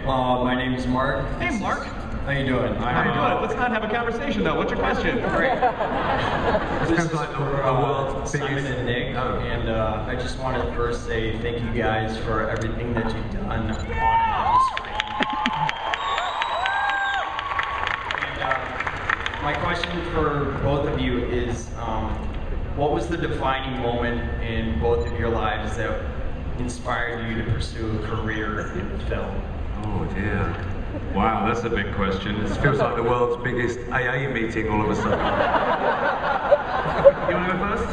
My name is Mark. Hey, Mark. How you doing? How you doing? Let's not have a conversation, though. What's your question? Great. This is like the world's Simon biggest... and Nick, and I just wanted to first say thank you guys for everything that you've done on and off the screen. And my question for both of you is, what was the defining moment in both of your lives that inspired you to pursue a career in film? Oh dear. Wow, that's a big question. This feels like the world's biggest AA meeting all of a sudden. You want to go first?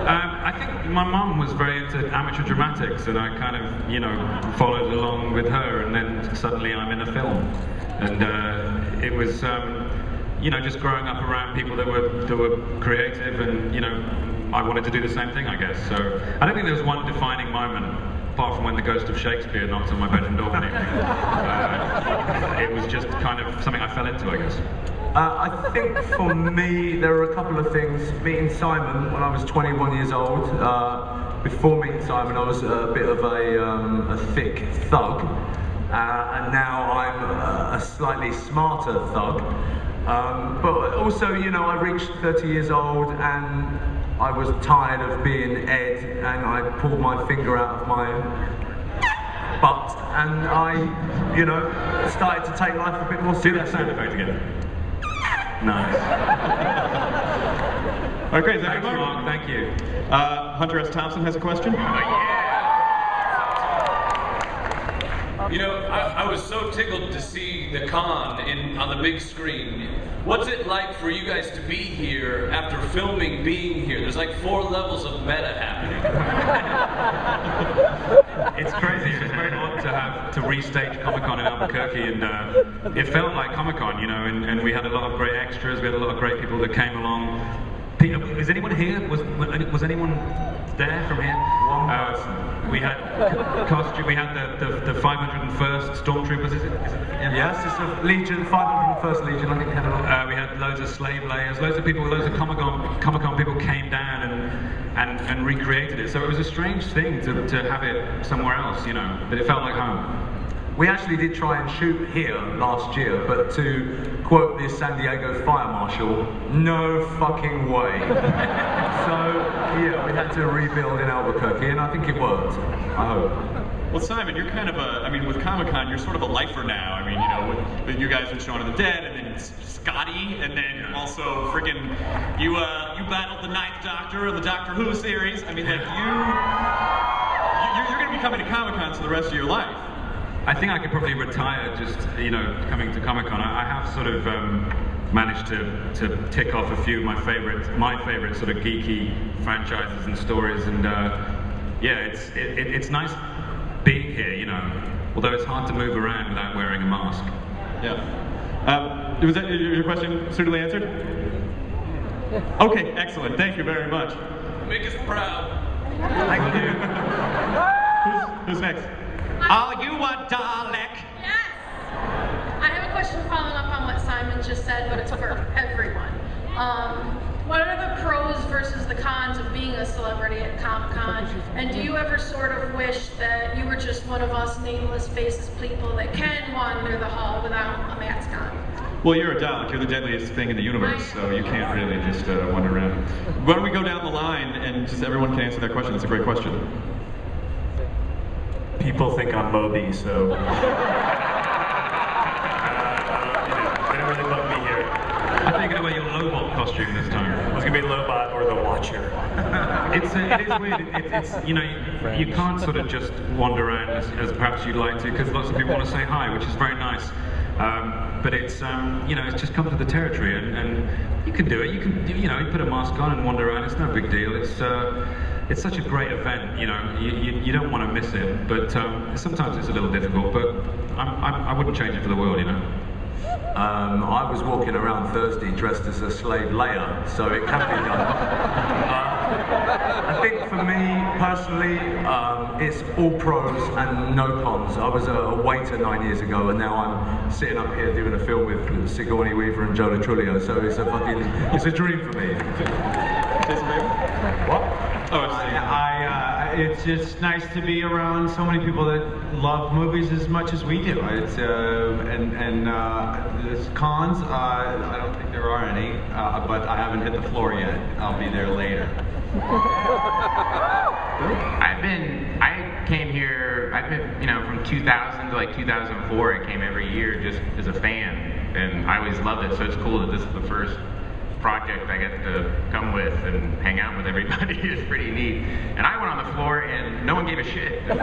I think my mum was very into amateur dramatics, and I kind of, you know, followed along with her, and then suddenly I'm in a film. And it was, you know, just growing up around people that were creative, and, you know, I wanted to do the same thing, I guess. So I don't think there was one defining moment, apart from when the ghost of Shakespeare knocked on my bedroom door one evening. It was just kind of something I fell into, I guess. I think for me, there were a couple of things. Meeting Simon when I was 21 years old. Before meeting Simon, I was a bit of a thick thug. And now I'm a slightly smarter thug. But also, you know, I reached 30 years old and I was tired of being Ed, and I pulled my finger out of my butt, and I, you know, started to take life a bit more seriously. Do that sound effect again. Nice. All right, great. Thanks, Mark. Thank you. Hunter S. Thompson has a question. You know, I was so tickled to see the con on the big screen. What's it like for you guys to be here after filming being here? There's like 4 levels of meta happening. It's crazy. It's very odd to restage Comic-Con in Albuquerque, and it felt like Comic-Con, you know, and we had a lot of great extras, we had a lot of great people that came along. Is anyone here? Was anyone there from here? One person. We had costume. We had the 501st Stormtroopers. Is it? Yes, it's the Legion, 501st Legion. I think they had a lot. We had loads of slave layers. Loads of people. Loads of Comic-Con people came down and recreated it. So it was a strange thing to have it somewhere else, you know. But it felt like home. We actually did try and shoot here last year, but to quote the San Diego fire marshal, no fucking way. So, yeah, we had to rebuild in Albuquerque, and I think it worked. I hope. Well, Simon, you're kind of I mean, with Comic-Con, you're sort of a lifer now. I mean, you know, with you guys with Shaun of the Dead, and then Scotty, and then also friggin' you battled the Ninth Doctor of the Doctor Who series. I mean, like, you're going to be coming to Comic-Con for the rest of your life. I think I could probably retire just, you know, coming to Comic-Con. I have sort of managed to tick off a few of my favorite sort of geeky franchises and stories, and yeah, it's nice being here, you know. Although it's hard to move around without wearing a mask. Yeah. Was that your question suitably answered? Okay, excellent. Thank you very much. Make us proud. Thank you. Who's next? Are you a Dalek? Yes! I have a question following up on what Simon just said, but it's for everyone. What are the pros versus the cons of being a celebrity at Comic-Con? And do you ever sort of wish that you were just one of us nameless, faceless people that can wander the hall without a mask on? Well, you're a Dalek. You're the deadliest thing in the universe, so you can't really just wander around. Why don't we go down the line and just everyone can answer that question? That's a great question. People think I'm Moby, so they don't really bug me here. I think I'm gonna wear your Lobot costume this time. It was gonna be Lobot or the Watcher. It is weird. It's you know, you can't sort of just wander around as perhaps you'd like to, because lots of people want to say hi, which is very nice. But it's you know, it's just come to the territory, and you can do it. You can, you know, you put a mask on and wander around. It's no big deal. It's such a great event, you know. You don't want to miss it, but sometimes it's a little difficult. But I wouldn't change it for the world, you know. I was walking around Thursday dressed as a slave Leia, so it can be done. I think for me personally, it's all pros and no cons. I was a waiter 9 years ago, and now I'm sitting up here doing a film with Sigourney Weaver and Truglio. So it's a dream for me. What? Oh, It's just nice to be around so many people that love movies as much as we do. It's there's cons. I don't think there are any, but I haven't hit the floor yet. I'll be there later. I came here, from 2000 to like 2004, I came every year just as a fan, and I always loved it, so it's cool that this is the first project I get to come with and hang out with everybody. It's pretty neat. And I went on the floor and no one gave a shit. It was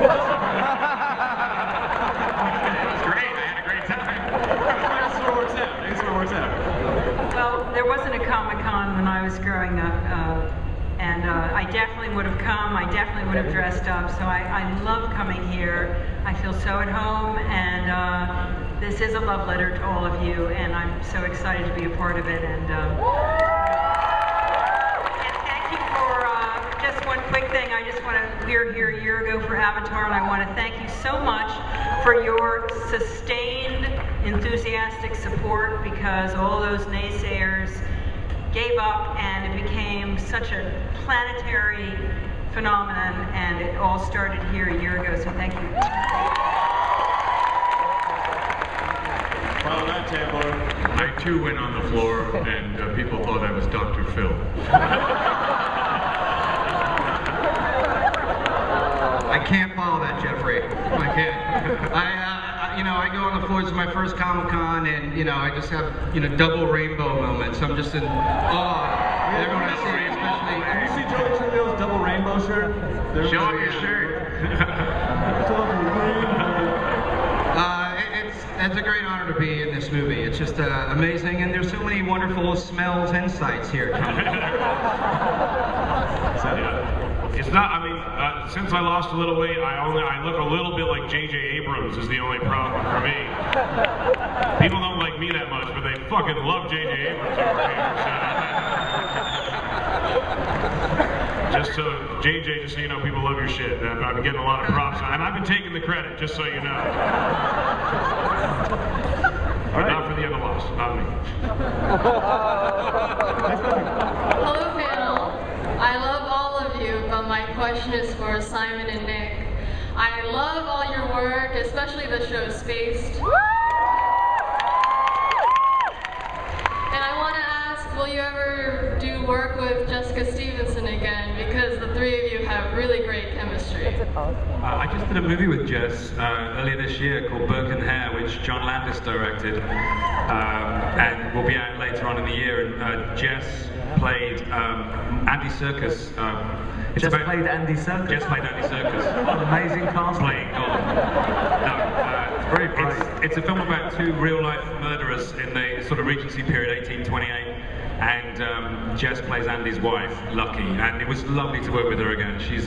great, I had a great time. It sort of works out. It sort of works out. Well, there wasn't a Comic-Con when I was growing up, and I definitely would have come, I definitely would have dressed up, so I love coming here. I feel so at home, and this is a love letter to all of you, and I'm so excited to be a part of it. And thank you for just one quick thing. We were here a year ago for Avatar, and I want to thank you so much for your sustained, enthusiastic support, because all those naysayers gave up, and it became such a planetary phenomenon, and it all started here a year ago, so thank you. Well, that Tambor, I too went on the floor, and people thought I was Dr. Phil. I can't follow that, Jeffrey. I can't. I go on the floors of my first Comic-Con, and I just have double rainbow moments. I'm just in awe. Everyone I see, especially. Did you see Joey Truglio's double rainbow shirt? Show off your shirt. It's a great honor to be in this movie. It's just amazing, and there's so many wonderful smells and sights here. It's not, since I lost a little weight, I look a little bit like J.J. Abrams is the only problem for me. People don't like me that much, but they fucking love J.J. Abrams over here. Just so, JJ, just so you know, people love your shit. I've been getting a lot of props, and I've been taking the credit, just so you know. But not for the other loss, not me. Hello, panel. I love all of you, but my question is for Simon and Nick. I love all your work, especially the show Spaced. And I want to ask, will you ever do work with Jessica Stevenson again? Because the three of you have really great chemistry. I just did a movie with Jess earlier this year called Burke and Hare, which John Landis directed, and will be out later on in the year. And Jess played Andy Serkis. Jess played Andy Serkis? Jess played Andy Serkis. What an amazing cast. Playing God. No, very brave. It's a film about two real-life murderers in the sort of Regency period, 1828. And Jess plays Andy's wife, Lucky, and it was lovely to work with her again. She's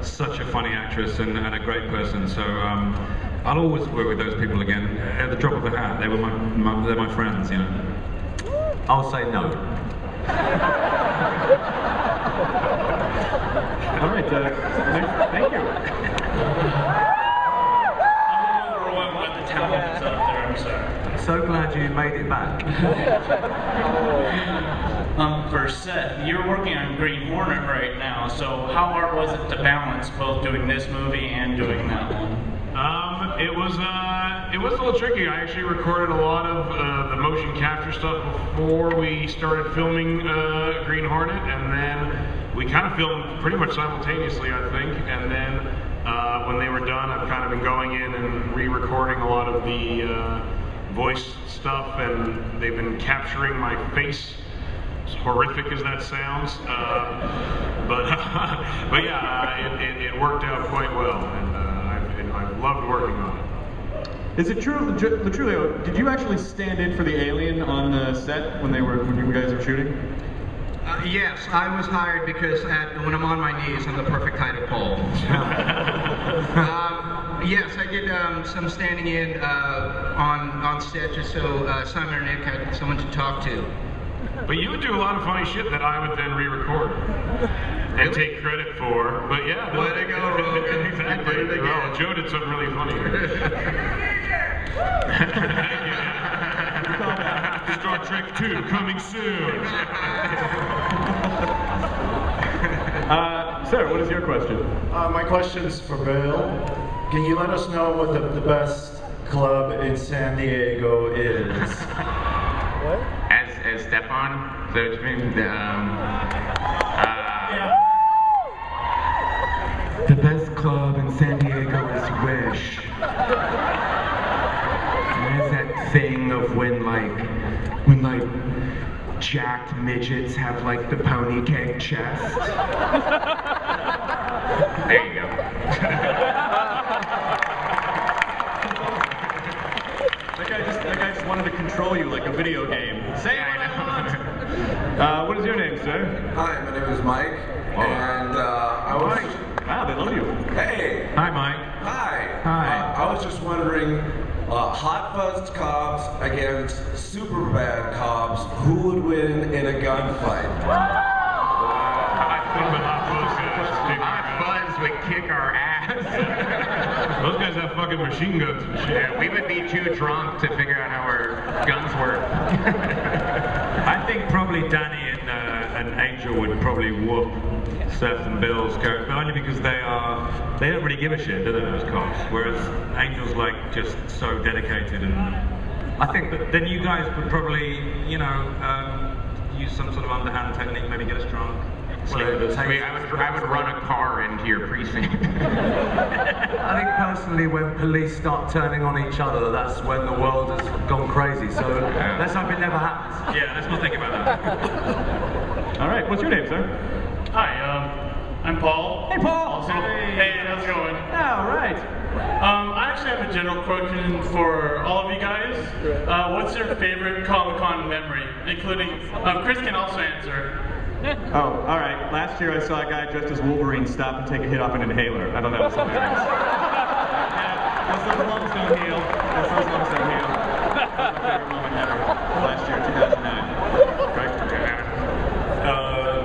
such a funny actress and a great person, so I'll always work with those people again. At the drop of a hat, they're my friends, I'll say no. All right, thank you. I'm overwhelmed by the talent that's out there, I'm sorry. So glad you made it back. For Seth, you're working on Green Hornet right now, so how hard was it to balance both doing this movie and doing that one? It was a little tricky. I actually recorded a lot of the motion capture stuff before we started filming Green Hornet, and then we kind of filmed pretty much simultaneously, I think. And then when they were done, I've kind of been going in and re-recording a lot of the voice stuff, and they've been capturing my face. As horrific as that sounds, but yeah, it worked out quite well, and I've loved working on it. Is it true, Truglio, did you actually stand in for the alien on the set when you guys were shooting? Yes, I was hired because when I'm on my knees, I'm the perfect height of pole. Yes, I did some standing in on set just so Simon and Nick had someone to talk to. But you would do a lot of funny shit that I would then re-record and take credit for. But yeah, way to go, Rogen. Exactly. You did it again. Well, Joe did something really funny. Star Trek 2 coming soon. Sir, what is your question? My question's for Bill. Can you let us know what the best club in San Diego is? What? As Stefan, so it's been The best club in San Diego is Wish. And there's that thing of when jacked midgets have like the pony keg chest. There you go. That guy just wanted to control you like a video game. Say what I want. What is your name, sir? Hi, my name is Mike, and I was... Wow, they love you. Hey! Hi, Mike. Hi! Hi. I was just wondering, hot fuzzed cops against super bad cops, who would win in a gunfight? Hot Fuzz would kick our ass. Those guys have fucking machine guns and shit. Yeah, we would be too drunk to figure out how our guns work. I think probably Danny and Angel would probably whoop Seth and Bill's character, but only because they don't really give a shit, do they, those cops? Whereas Angel's like just so dedicated, and I think that then you guys would probably, use some sort of underhand technique, maybe get us drunk. I would run a car into your precinct. I think personally when police start turning on each other, that's when the world has gone crazy. So let's hope it never happens. Yeah, let's not think about that. All right, what's your name, sir? Hi, I'm Paul. Hey, Paul. Also, hey, how's it going? All right. I actually have a general question for all of you guys. What's your favorite Comic-Con memory, including Chris can also answer. Oh, all right. Last year I saw a guy dressed as Wolverine stop and take a hit off an inhaler. I thought that was hilarious. Yeah, those lungs don't heal. Those lungs don't heal. That was my favorite moment ever. Last year, 2009. Right?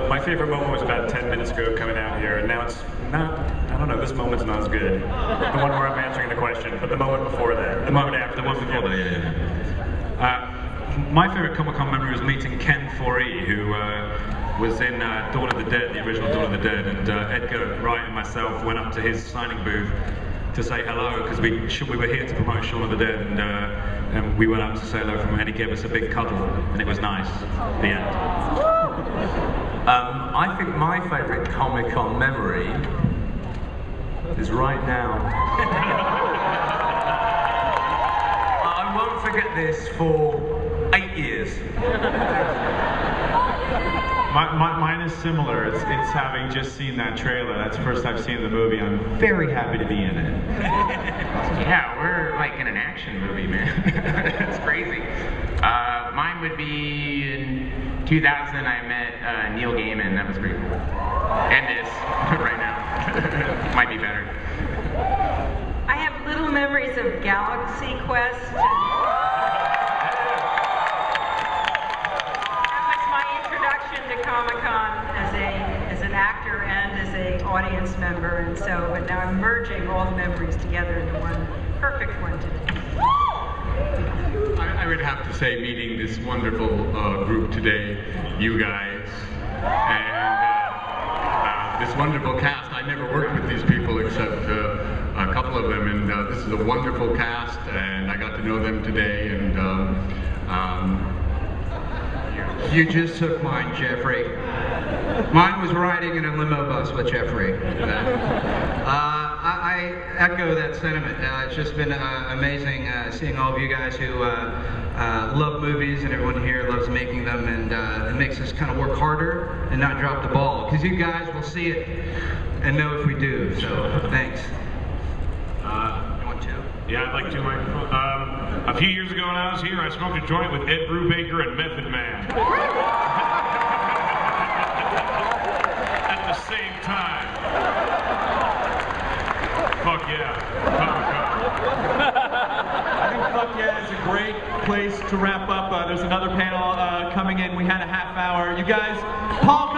My favorite moment was about 10 minutes ago coming out here, and now it's not, I don't know, this moment's not as good. The one where I'm answering the question, but the moment before that. The moment after. The one before that, yeah. My favorite Comic-Con memory was meeting Ken Foree, who was in Dawn of the Dead, the original Dawn of the Dead, and Edgar Wright and myself went up to his signing booth to say hello, because we were here to promote Shaun of the Dead, and we went up to say hello from him, and he gave us a big cuddle, and it was nice. The end. I think my favourite Comic-Con memory is right now. I won't forget this for 8 years. Mine is similar. It's having just seen that trailer. That's the first I've seen the movie. I'm very happy to be in it. Yeah, we're like in an action movie, man. It's crazy. Mine would be in 2000. I met Neil Gaiman. That was pretty cool. And this right now might be better. I have little memories of Galaxy Quest. To Comic-Con as an actor and as an audience member, and so, but now I'm merging all the memories together into one perfect one today. I would have to say meeting this wonderful group today, you guys, and this wonderful cast. I never worked with these people except a couple of them, and this is a wonderful cast, and I got to know them today, and You just took mine, Jeffrey. Mine was riding in a limo bus with Jeffrey. I echo that sentiment. It's just been amazing seeing all of you guys who love movies, and everyone here loves making them, and it makes us kind of work harder and not drop the ball, because you guys will see it and know if we do. So thanks. Yeah, I'd like to. A few years ago when I was here, I smoked a joint with Ed Brubaker and Method Man. At the same time. Fuck yeah. I think fuck yeah is a great place to wrap up. There's another panel coming in. We had a half hour. You guys, Paul